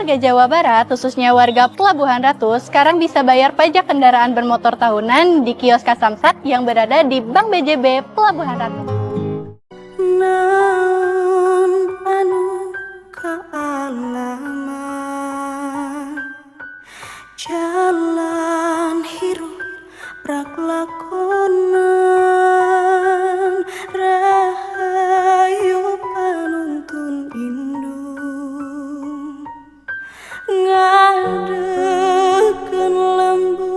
warga Jawa Barat, khususnya warga Pelabuhan Ratu, sekarang bisa bayar pajak kendaraan bermotor tahunan di kios Kasamsat yang berada di Bank BJB Pelabuhan Ratu. Naon anu kaalaman jalan hirup prak lakonan rahayu panuntun indung ngadekeun lembur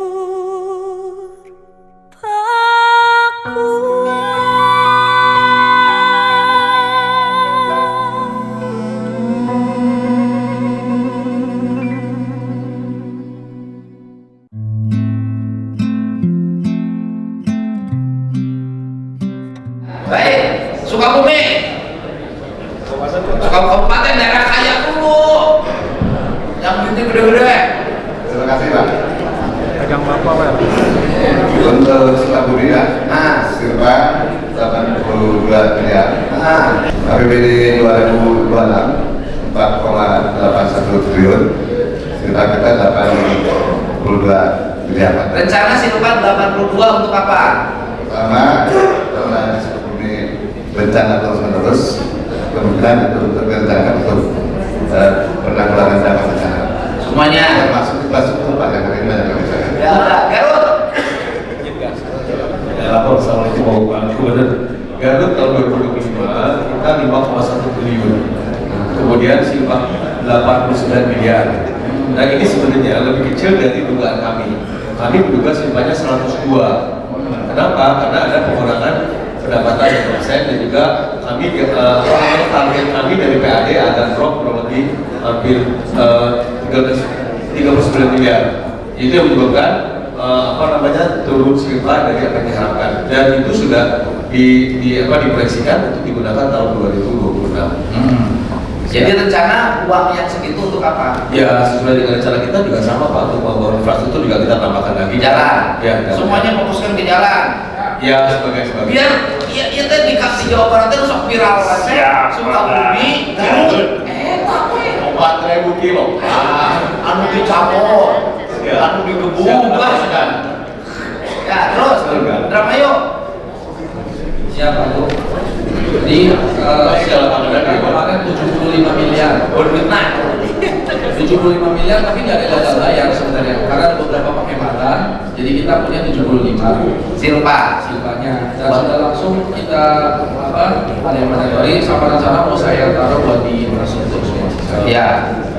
Baik, Sukabumi, Kabupaten daerah kaya dulu, yang penting gede-gede. Terima kasih Pak. Pegang berapa Pak? Untuk Sukabumi ya, Sirpa 82 miliar. APBD 2026 4,81 triliun. Sirpa kita 82 miliar Pak. Rencana Silupan 82 untuk apa? Pertama, karena Sukabumi bencana terus-menerus, kemudian itu rencana untuk penanggulangan dampak bencana. Semuanya. Termasuk infrastruktur Pak, yang hari ini banyak kami saya. Ya, Garut. Lapor Assalamualaikum Pak Gubernur. Garut tahun 2025 kita 5,1 triliun. Kemudian Silpa 89 miliar. Nah ini sebenarnya lebih kecil dari dugaan kami. Kami menduga Silpanya 102. Kenapa? Karena ada pengurangan pendapatan yang persen dan juga kami target kami dari PAD agak drop kurang lebih hampir 39 miliar. Itu yang menyebabkan turun Silpa dari apa yang diharapkan, dan itu sudah diproyeksikan untuk digunakan tahun 2026. Jadi rencana uang yang segitu untuk apa? Ya sesuai dengan rencana kita juga sama Pak, untuk membangun infrastruktur juga kita tambahkan lagi Jalan. Ya, semuanya fokuskan ke jalan. Ya sebagai Biar ya tadi dikasih Jawa Barat itu sok viral aja. Sukabumi, Garut, tapi 4.000 kilo. anu dicampur, anu digebuk, kan? Ya terus, drama yuk. Siapa tuh? Jadi kemarin 75 miliar. Duit naik. 75 miliar tapi nggak ada gagal bayar sebenarnya karena ada beberapa penghematan. Jadi kita punya 75 silpanya dan sudah langsung kita ada yang menarik sama rencana mau saya taruh buat di infrastruktur semua. Ya,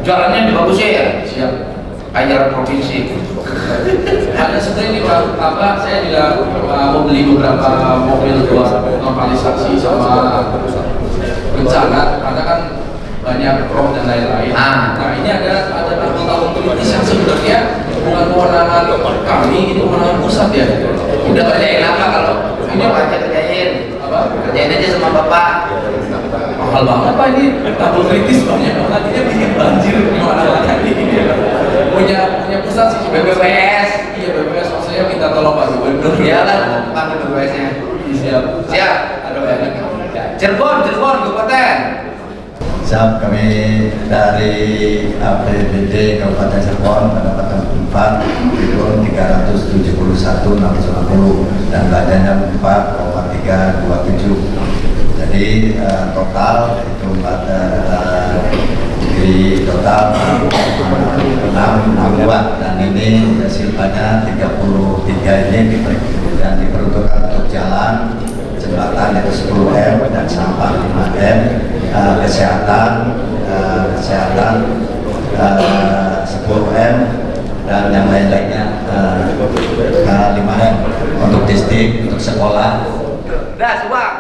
jualannya dibagusin ya. Siap. Kayak provinsi. Ada sebenarnya di Pak, saya juga mau beli beberapa mobil buat normalisasi sama bencana karena kan banyak prom dan lain-lain. Nah ini ada tahun kritis yang sebenarnya bukan kewenangan kami, ini kewenangan pusat ya. Udah kerjain apa kalau ini aja kerjain? Kerjain aja sama bapak. Mahal banget Pak ini, tahun kritis banyak banget, ini bikin banjir di mana-mana ini. Punya pusat sih BPPS. Iya BPPS, maksudnya minta tolong Pak Gubernur. Iyalah, Pak BPPS-nya. Siap. Ada banyak. Cirebon Kabupaten. Siap, kami dari APBD Kabupaten Cirebon pendapatan 4 triliun 371.650 dan belanjanya 4,327. Jadi total itu di total 6 dan ini silpanya 33 ini dan diperuntukkan untuk jalan, jembatan itu 10 M dan sampah 5 M, kesehatan 10 M dan yang lain-lainnya 5 M untuk distrik, untuk sekolah. Dah Subang.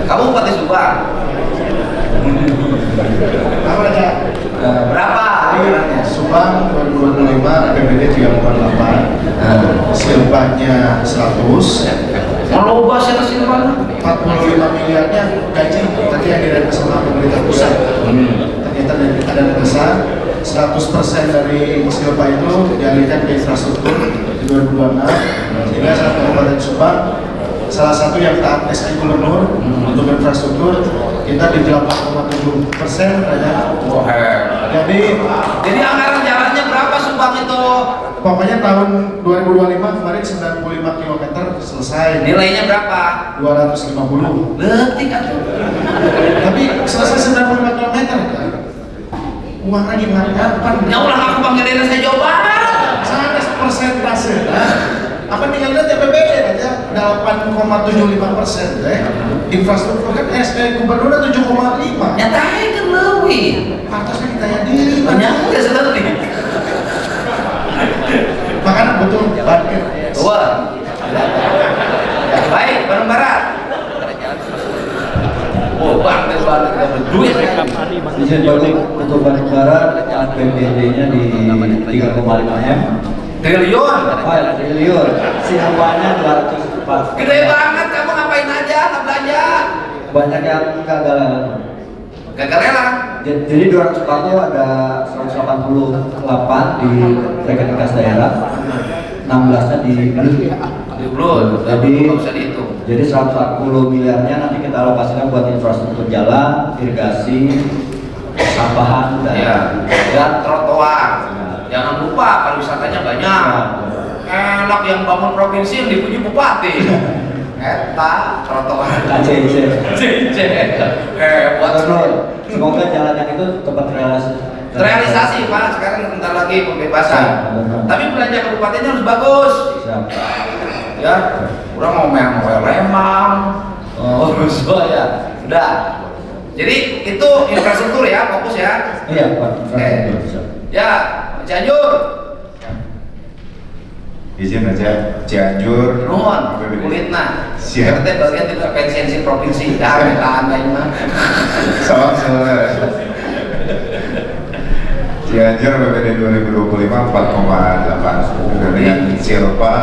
Kamu Bupati Subang. Apa aja? Berapa? Subang 2025 APBD 348, silpanya 100. Kalau ubah saya kasih mana? 45 miliarnya gaji tadi yang direvisi sama pemerintah pusat. Ternyata ada besar 100% dari silpa itu dialihkan ke infrastruktur di 2026 sehingga Kabupaten Subang salah satu yang taat SK Gubernur untuk infrastruktur kita di 8,7% ya. Wah, jadi anggaran jalannya berapa Subang itu? Pokoknya tahun 2025 kemarin 95 km selesai. Nilainya berapa? 250. Letik atuh. Tapi selesai 95 km kan? Uangnya gimana? Kapan? Ya ulah aku panggil daerah saya jawab. Sana persentase. Apa tinggal lihat APBD aja 8,75% deh. Infrastruktur kan gubernur 7,5. Nyatanya kan lebih. Atasnya kita yang diri. Banyak udah sedang nih. Makanya betul parkir. Wah. Baik, bareng barat. Oh, Bandung dapat duit. Izin balik untuk Bandung Barat, APBD-nya di 3,5 M. Triliun. Triliun. Silvanya 204. Gede banget, kamu ngapain aja, nggak belanja? Banyak yang gagal. Gagal rela. Jadi 204 itu ada 188 di rekening kas daerah, 16-nya di Belum, Jadi nggak usah dihitung. Jadi 140 miliarnya nanti kita alokasikan buat infrastruktur jalan, irigasi, sampahan Dan trotoar. Jangan lupa pariwisatanya banyak. Enak yang bangun provinsi yang dipuji bupati. Eta trotoar. KCC. Buat Semoga jalan yang itu tepat terrealisasi Pak. Sekarang bentar lagi pembebasan. Tapi belanja kabupatennya harus bagus. Ya, kurang mau main Lembang. Oh, ya. Udah. Jadi itu infrastruktur ya, fokus ya. Iya, Pak. Ya, Cianjur. Izin aja Cianjur. Nuhun, kulitna. Siap. Kita bagian intervensi provinsi. Dah, tahan lain mah. Salam saudara. Cianjur APBD 2025 4,8 dengan Silpa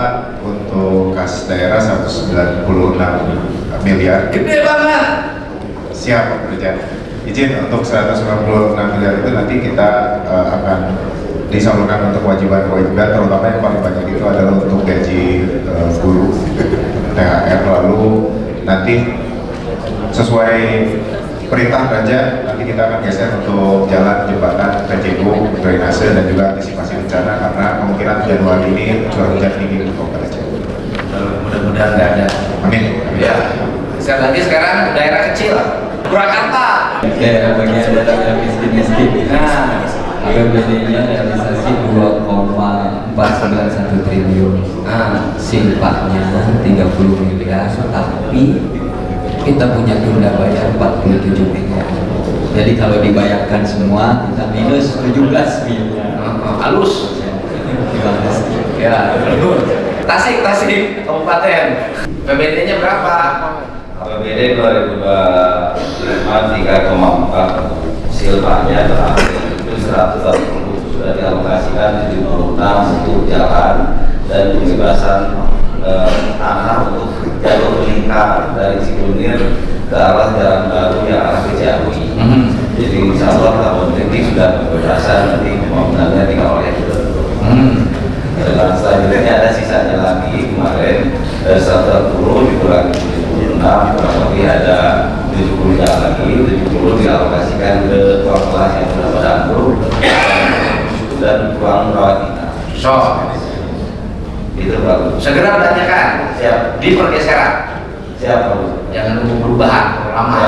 untuk kas daerah 196 miliar. Gede banget. Siap bekerja. Izin untuk 196 miliar itu nanti kita akan disalurkan untuk kewajiban-kewajiban, terutama yang paling banyak itu adalah untuk gaji guru, THR, lalu nanti sesuai perintah Raja nanti kita akan geser untuk jalan, jembatan, PJU, drainase dan juga antisipasi bencana karena kemungkinan Januari ini curah hujan tinggi untuk Raja. Mudah-mudahan nggak ada. Amin. Ya. Sekali lagi sekarang daerah kecil, Purwakarta. Daerah bagian daerah miskin-miskin. Nah, APBD-nya realisasi 2,491 triliun. Silpanya 30 miliar, tapi kita punya tunda bayar 47 miliar. Jadi kalau dibayarkan semua kita minus 17 miliar. Halus. Ya. Tasik Kabupaten. PBD-nya berapa? APBD 2025 3,4, silpanya terakhir itu 140 sudah dialokasikan 76 untuk jalan dan pembebasan tanah untuk jalur lingkar dari Cikunir ke arah Jalan Baru yang arah ke Ciawi. Jadi insya Allah tahun ini sudah pembebasan, nanti pembangunannya tinggal oleh dan selanjutnya ada sisanya lagi kemarin 140 dikurangi 76 kurang lebih ada 70 jalan lagi, 70 dialokasikan ke ruang kelas yang sudah pada ambruk dan ruang rawat inap. So, Itu bagus. segera belanjakan. Siap. Di pergeseran. Siap bagus. Jangan nunggu perubahan lama.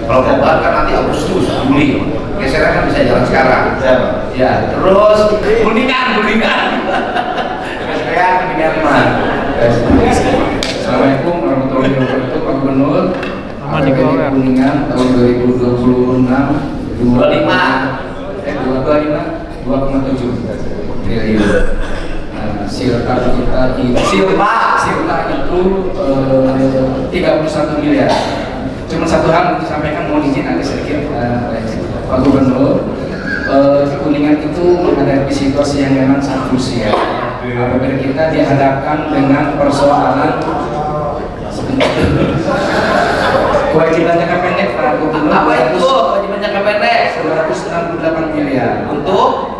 Kalau perubahan kan nanti Agustus, Juli. Geseran kan bisa jalan sekarang. Siap. Ya, terus kuningan. Geseran kuningan mah. Assalamualaikum warahmatullahi wabarakatuh, Pak Gubernur. APBD Kuningan tahun 2026 2,7 triliun. Silpa kita itu 31 miliar. Cuma satu hal untuk disampaikan, mohon izin agak sedikit Pak Gubernur. Kuningan itu menghadapi situasi yang memang sangat krusial. APBD kita dihadapkan dengan persoalan kewajiban jangka pendek Pak Gubernur. Apa itu kewajiban jangka pendek? 268 miliar untuk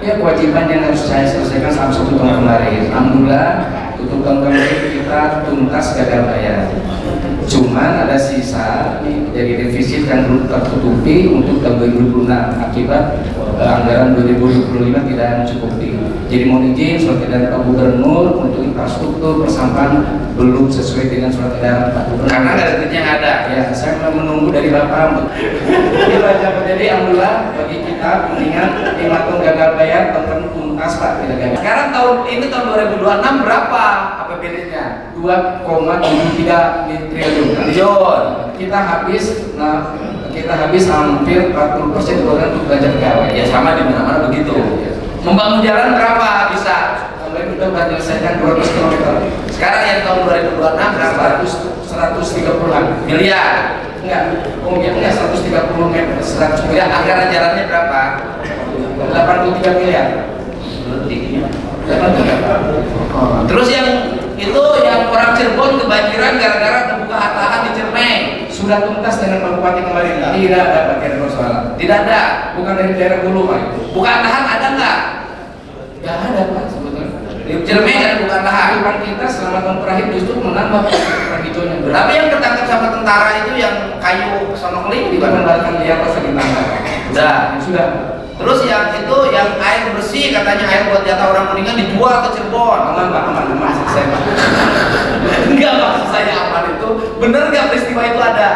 ya kewajiban yang harus saya selesaikan selama 1 tahun kemarin. Alhamdulillah untuk tahun kemarin kita tuntas gagal bayar. Cuman ada sisa jadi defisit yang belum tertutupi untuk tahun 2026 akibat anggaran 2025 tidak mencukupi. Jadi mohon izin surat edaran Pak Gubernur untuk infrastruktur persampahan belum sesuai dengan surat edaran Pak Gubernur. Karena nggak ada duitnya yang ada. Ya, saya menunggu dari Bapak. Jadi alhamdulillah bagi kita mendingan 5 tahun gagal bayar tahun tuntas Pak tidak gagal. Sekarang tahun ini tahun 2026 berapa APBD-nya? 2,73 triliun. Triliun. Kita habis hampir 40% untuk belanja pegawai. Ya sama di mana-mana begitu. Membangun jalan berapa bisa? Kemarin kita sudah menyelesaikan 200 km. Sekarang yang tahun 2026 berapa? 130-an Miliar. enggak, enggak 130 meter, 100 miliar. Anggaran jalannya berapa? 83 miliar. 83. Terus yang itu yang orang Cirebon kebanjiran gara-gara terbuka lahan di Ciremai. Sudah tuntas dengan Pak Bupati kemarin. Tidak ada bagian persoalan. Tidak ada. Bukan dari daerah Hulu Pak. Bukan lahan ada nggak? Nggak ada Pak sebetulnya. Di Ciremai ada bukan lahan. Kehidupan kita selama tahun terakhir justru menambah perang hijaunya. Tapi yang ketangkap sama tentara itu yang kayu snorkeling Kita mengembalikan liar pas lagi tangkap. Sudah. Terus yang itu yang air bersih katanya air buat jatah orang Kuningan dijual ke Cirebon. Aman, maksud saya Pak. Enggak, maksud saya aman itu. Bener nggak peristiwa itu ada?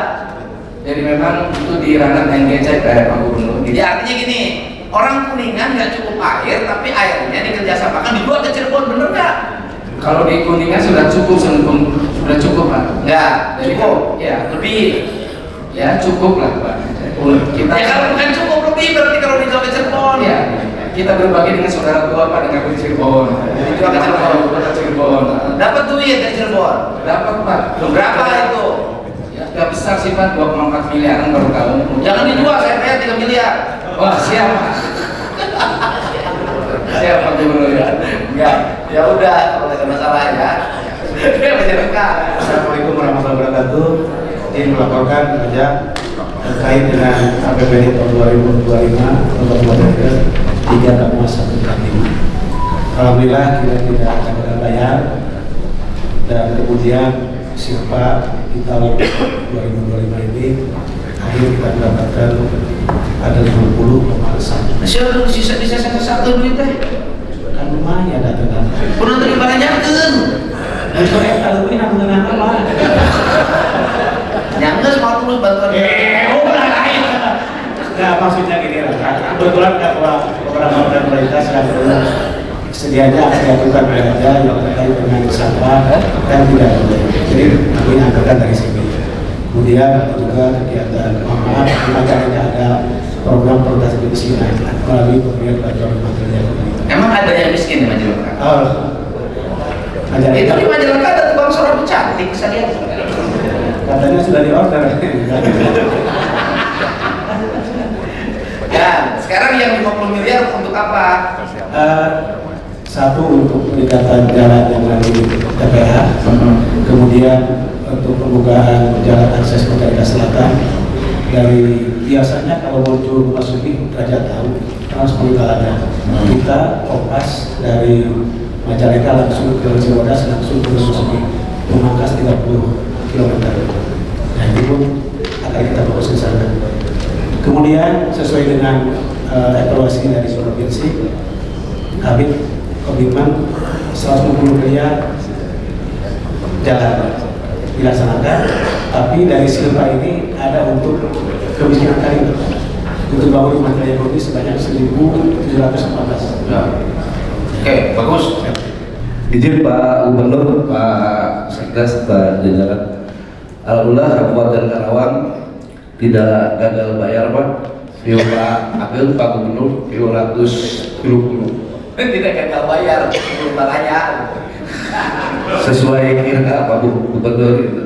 Jadi memang itu di ranah NGC Pak Gubernur. Jadi artinya gini, orang Kuningan nggak cukup air, tapi airnya dikerjasamakan dijual ke Cirebon, bener nggak? Kalau di Kuningan sudah cukup Pak. Nggak, Jadi cukup. Ya, Lebih. ya cukup lah Pak. Kita Ya kalau bukan cukup lebih berarti kalau dijual ke Cirebon. ya kita berbagi dengan saudara tua Pak dengan di Cirebon. Dijual ke Cirebon. Ke Cirebon. Dapat duit dari Cirebon. Dapat Pak. Berapa itu? Ya, nggak besar sih Pak, 2,4 miliaran baru tahun. Jangan dijual, saya bayar 3 miliar. Wah siap Pak. Siap Pak Gubernur ya. Enggak, ya udah kalau ada masalah ya. Dia masyarakat. Assalamualaikum warahmatullahi wabarakatuh. Ingin melaporkan saja terkait dengan APBD tahun 2025 untuk Kabupaten 3,145. Alhamdulillah kita tidak gagal bayar dan kemudian SIRPA di tahun 2025 ini akhirnya kita mendapatkan ada 50,1. Sisa satu duit teh. Kan lumayan datang. Kudu terima nyankeun. Itu kalau ini nanggung apa? Nyanggeus mau tulus bantuan. Ulah lain. Nah, maksudnya gini lah. Kebetulan beberapa pemerintah sedang sedianya akan dilakukan belanja yang terkait dengan sampah dan tidak boleh. Jadi kami anggarkan dari sini. Kemudian juga kegiatan makanya ada program produksi kemiskinan melalui pemberian bantuan material. Emang ada yang miskin di Majalengka? Itu di Majalengka ada tukang sorot cantik, bisa lihat. Katanya sudah di order. Ya, sekarang yang 50 miliar untuk apa? Satu untuk peningkatan jalan yang melalui TPH, kemudian untuk pembukaan jalan akses Merdeka Selatan dari biasanya kalau menuju Masuki Raja tahu harus ada kita kompas dari Majalengka langsung ke Cibodas langsung ke Masuki memangkas 30 km. Nah itu pun akan kita fokus ke sana. Kemudian sesuai dengan evaluasi dari provinsi, kami komitmen 150 miliar jalan dilaksanakan, tapi dari silpa ini ada untuk kemiskinan tadi untuk bangun rumah daya ekonomi sebanyak 1.714. Oke, bagus. Izin Pak Gubernur, Pak Sekdes, Pak jajaran. Alhamdulillah Kabupaten Karawang tidak gagal bayar Pak. Pak Akil, Pak Gubernur 220. Tidak gagal bayar, belum tanya. Sesuai KIRA Pak Gubernur gitu.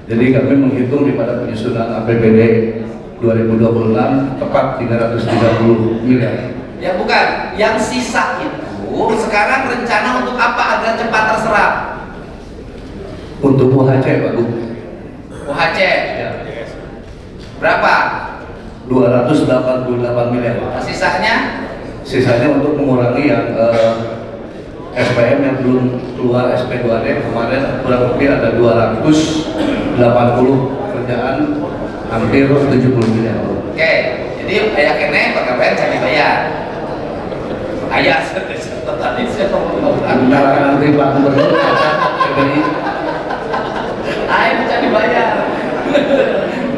Jadi kami menghitung di pada penyusunan APBD 2026 tepat 330 miliar. Ya bukan, yang sisa itu sekarang rencana untuk apa agar cepat terserap? Untuk UHC Pak Gubernur. UHC. Berapa? 288 miliar. Sisanya? Sisanya untuk mengurangi yang SPM yang belum keluar SP2D kemarin kurang lebih ada 200 pekerjaan hampir 70 miliar. Oke, jadi ayah kene pegawai cari bayar. Ayah tadi saya ngomong Nanti Pak Gubernur PBI. ayah bisa dibayar.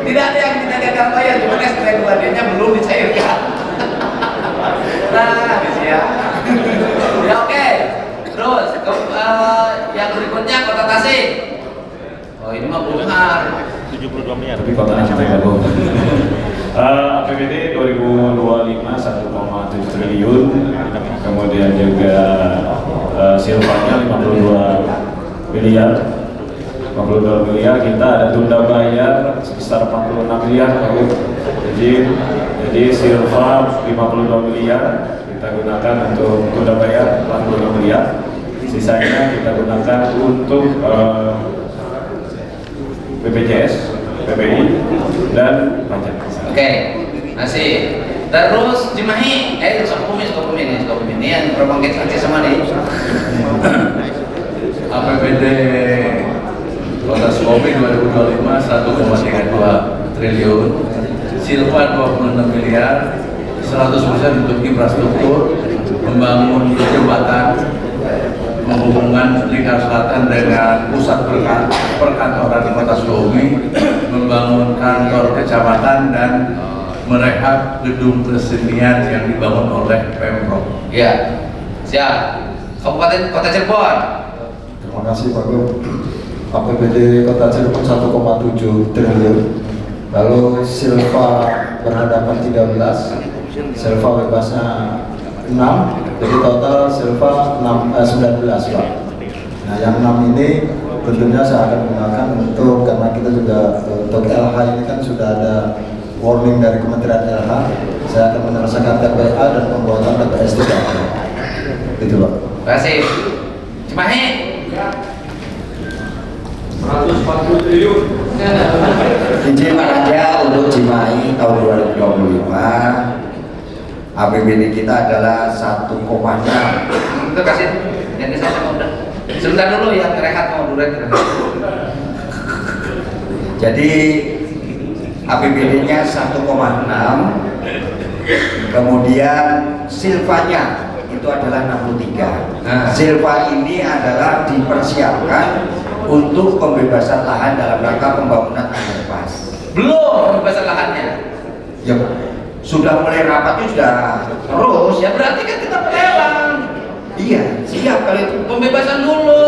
Tidak ada yang tidak gagal bayar, cuma ST2D-nya belum dicairkan. Nah, ya. Ya oke. Terus yang berikutnya Kota Tasik. Oh ini mah Bunghar. 72 miliar. Tapi kotanya kita ya Bu. APBD 2025 1,7 triliun, kemudian juga silvanya 52 miliar. 52 miliar, kita ada tunda bayar sebesar 46 miliar. Jadi silva 52 miliar kita gunakan untuk tunda bayar 46 miliar. Sisanya kita gunakan untuk BPJS, PBI, dan pajak. Oke, masih. Terus Cimahi, Sukabumi ini yang berbangkit lagi sama nih. APBD Kota Sukabumi 2025 1,32 triliun, silva 26 miliar, 100% untuk infrastruktur, membangun jembatan menghubungkan Lingkar Selatan dengan pusat perkantoran di Kota Sukabumi, membangun kantor kecamatan dan merehab gedung kesenian yang dibangun oleh Pemprov. Ya, siap. Kabupaten Kota Cirebon. Terima kasih Pak Gub. APBD Kota Cirebon 1,7 triliun. Lalu silva berhadapan 13, silva bebasnya 6, jadi total silva 19 Pak. Nah yang 6 ini tentunya saya akan gunakan untuk, karena kita juga untuk LH ini kan sudah ada warning dari Kementerian LH, saya akan menyelesaikan TPA dan pembuatan TPS 3. Itu Pak. Terima kasih. Cimahi. 140 triliun. Izin aja untuk Cimahi tahun 2025 APBD kita adalah 1,6. Itu kasih yang saya sama udah. Sebentar dulu ya, rehat mau dulu rehat. Jadi APBD-nya 1,6. Kemudian silvanya itu adalah 63. Nah. Silva ini adalah dipersiapkan untuk pembebasan lahan dalam rangka pembangunan underpass. Belum pembebasan lahannya. Ya, sudah mulai rapatnya sudah terus. Ya berarti kan kita pelelang. Iya, siap kalau itu. Pembebasan dulu.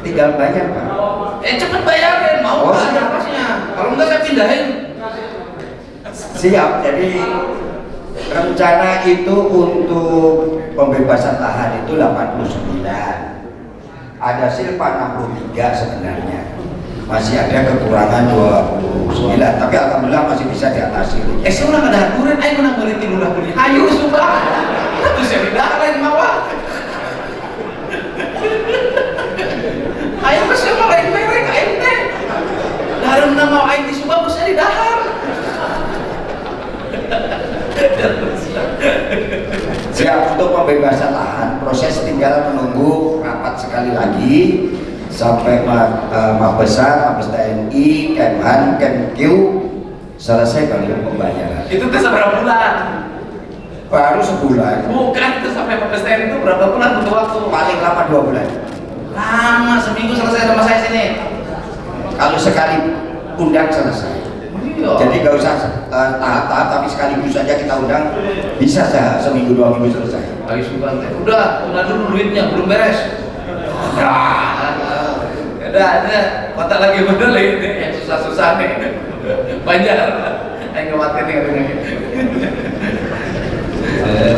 Tinggal bayar Pak. Cepet bayarin, mau Oh, ada pasnya. Kalau enggak saya pindahin. Siap. Jadi rencana itu untuk pembebasan lahan itu 89. Ada silva 63 sebenarnya, masih ada kekurangan 29, tapi alhamdulillah masih bisa diatasi. Saya udah ada aturan, ayo menang beli tilulah beli. Ayo sumpah. Itu saya tidak lain mawar. Ayo masih mau lain merek, ayo teh. Dari menang mau aing di Subang bisa didahar. Siap untuk pembebasan lahan, proses tinggal menunggu rapat sekali lagi sampai Mabesar, Mabes TNI, Kemhan, Kemq selesai baru pembayaran. Itu tuh seberapa bulan? Baru sebulan. Bukan, itu sampai Mabes TNI itu berapa bulan butuh waktu? Paling lama 2 bulan. Lama, seminggu selesai sama saya sini. Kalau sekali undang selesai. Jadi gak usah tahap-tahap, tapi sekaligus saja kita undang, bisa seminggu 2 minggu selesai. Ayo sumpah teh. Udah dulu duitnya belum beres. Ada kota lagi bener ini yang susah-susah nih. Banjar. Ayo khawatir nih katanya.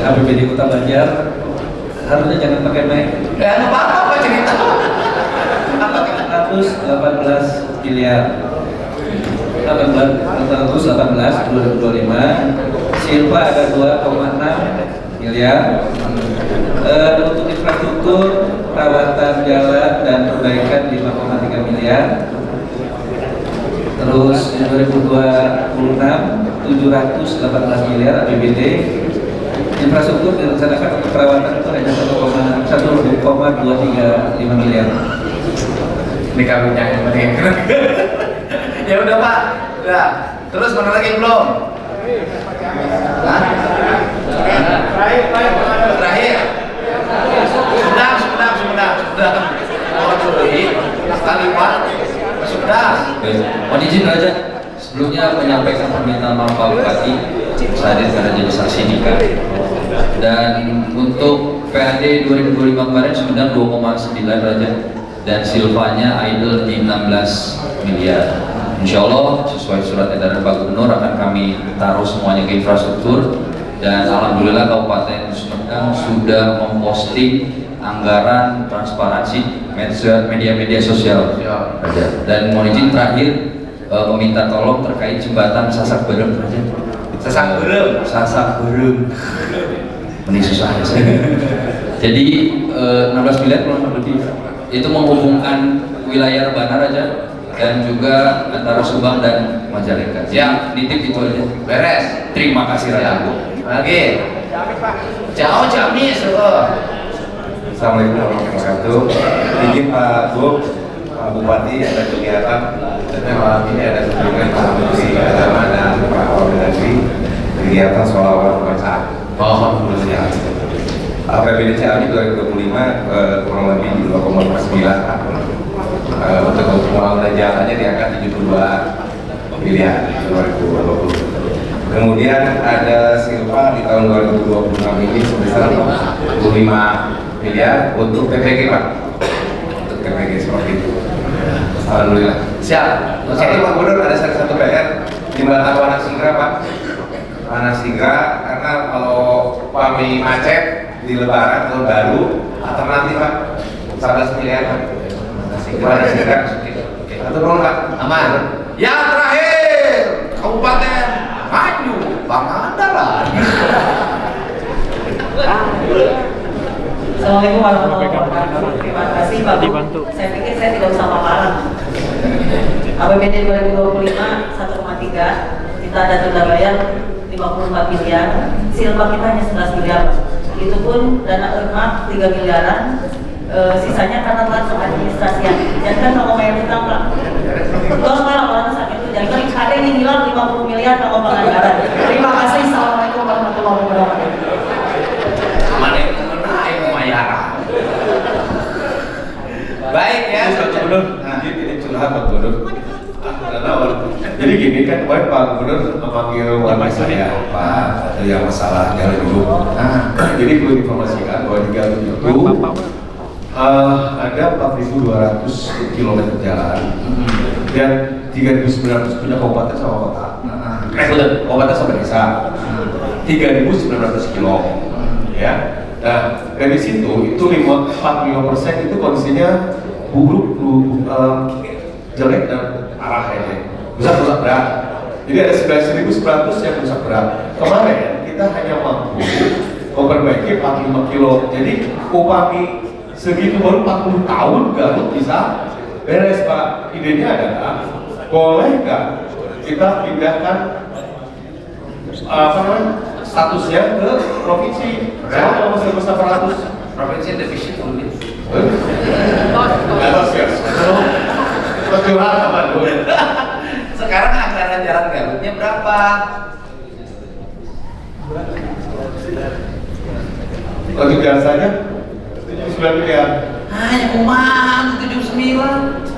APBD Kota Banjar harusnya jangan pakai mic. Ya nggak apa-apa cerita. 418 miliar. 418 2025, silva ada 2,6 miliar. Untuk infrastruktur, perawatan jalan dan perbaikan 5,3 miliar. Terus 2026 718 miliar APBD. Infrastruktur direncanakan untuk perawatan itu hanya 1,235 miliar. Ini kawinnya yang penting. Ya udah Pak, udah. Terus mana lagi belum? Hah? Terakhir. Sudah. Oh, sekali Pak. Sudah. Mohon izin Raja, sebelumnya menyampaikan permintaan maaf Pak Bupati hadir karena jadi saksi nikah. Dan untuk PAD 2025 kemarin sudah 2,9 Raja, dan silvanya idle di 16 miliar. Insya Allah sesuai surat edaran Pak Gubernur akan kami taruh semuanya ke infrastruktur, dan alhamdulillah Kabupaten Sumedang sudah memposting anggaran transparansi media sosial. Dan mohon izin terakhir meminta tolong terkait jembatan Sasak Berem. Sasak Berem. Ini susah ya saya. Jadi 16 miliar kurang lebih itu menghubungkan wilayah Rebana Raja dan juga antara Subang dan Majalengka. Ya, nitip itu aja. Beres. Terima kasih Raja. Lagi. Jauh Jamis. Assalamualaikum warahmatullahi wabarakatuh. Izin Pak Bupati ada kegiatan dan malam ini ada kunjungan Pak Menteri Agama dan Pak Wakil kegiatan sholawat bacaan. Alhamdulillah. APBD Ciamis 2025 kurang lebih 2,9 untuk pengelolaan jalannya di angka 72 miliar 2020. Kemudian ada silva di tahun 2026 ini sebesar 45 miliar untuk PPG Pak, untuk PPG seperti itu. Alhamdulillah. Siap. Satu Pak Gubernur, ada satu PR jembatan Wanasigra Pak. Wanasigra karena kalau kami macet di Lebaran tahun baru alternatif Pak 11 miliar Pak. Wanasigra. Atau dong Pak. Aman. Yang terakhir Kabupaten Maju Pangandaran. Assalamualaikum warahmatullahi wabarakatuh. Terima kasih Pak Bu. Saya pikir saya tidak usah paparan. APBD 2025 1,3, kita ada tunda bayar 54 miliar, silva kita hanya 11 miliar. Itu pun dana earmark 3 miliaran, sisanya karena telat administrasian. Jadi kan kalau bayar utang Pak, terus malah orang saat itu jadi kan ada yang hilang 50 miliar kalau Pangandaran. Terima kasih. Assalamualaikum warahmatullahi wabarakatuh. Baik ya, Pak Gubernur. Ini curhat Pak Gubernur. Jadi gini kan, kemarin Pak Gubernur memanggil warga saya Pak, yang masalah jalan dulu. Jadi perlu informasikan bahwa di Garut itu ada 4.200 km jalan dan 3.900 punya kabupaten sama kota. Kabupaten sama desa. 3.900 kilo. Ya. Nah, dari situ itu 45% itu kondisinya buruk, jelek dan arah aja. Rusak berat. Jadi ada 11.900 yang rusak berat. Kemarin kita hanya mampu memperbaiki 45 kilo. Jadi upami segitu baru 40 tahun Garut bisa beres Pak. Idenya adalah boleh nggak kita pindahkan statusnya ke provinsi. Saya kalau masih besar 100 provinsi defisit dulu. Sekarang anggaran jalan Garutnya berapa? Untuk biasanya 79 miliar. Hanya kuman 79.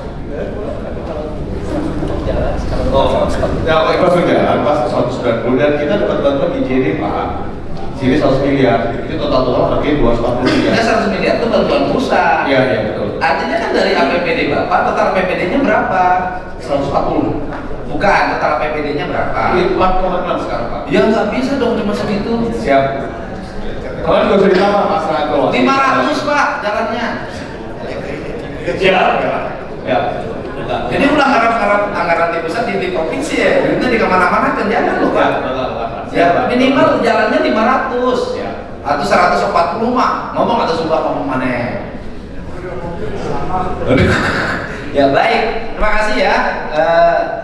Oh, ya pas jalan pas 190 dan kita dapat bantuan IJD Pak. Sini 100 miliar, itu total harganya 240 miliar. Ya 100 miliar itu bantuan pusat. Iya betul. Artinya kan dari APBD Bapak, total APBD-nya berapa? 140. Bukan, total APBD-nya berapa? 4,6 sekarang Pak. Ya nggak bisa dong cuma segitu. Siap. Kalau juga bisa ditambah masalah kalau 500 Pak jalannya. Siap. Ya. Jadi udah anggaran di pusat di provinsi ya, duitnya di kemana-mana kan jalan loh Pak. Ya minimal jalannya 500 atau 140 mah ngomong atau sumpah ngomong mana. Ya baik, terima kasih ya.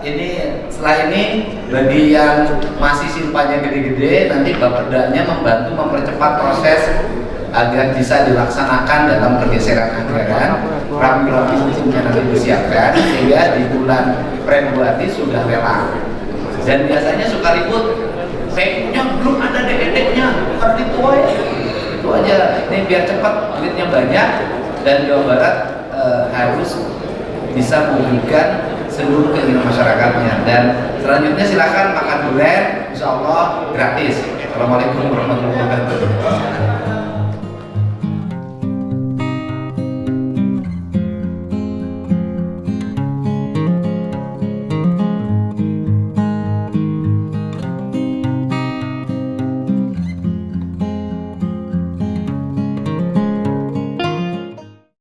Ini setelah ini bagi yang masih silpanya gede-gede, nanti Bapedanya membantu mempercepat proses agar bisa dilaksanakan dalam pergeseran anggaran. rapi-rapi hukumnya nanti disiapkan sehingga di bulan Februari sudah lelang. Dan biasanya suka ribut, PU-nya belum ada DED-nya, bukan itu aja. Itu aja, ini biar cepat, duitnya banyak dan Jawa Barat harus bisa memberikan seluruh keinginan masyarakatnya. Dan selanjutnya silakan makan durian, insya Allah gratis. Assalamualaikum warahmatullahi wabarakatuh.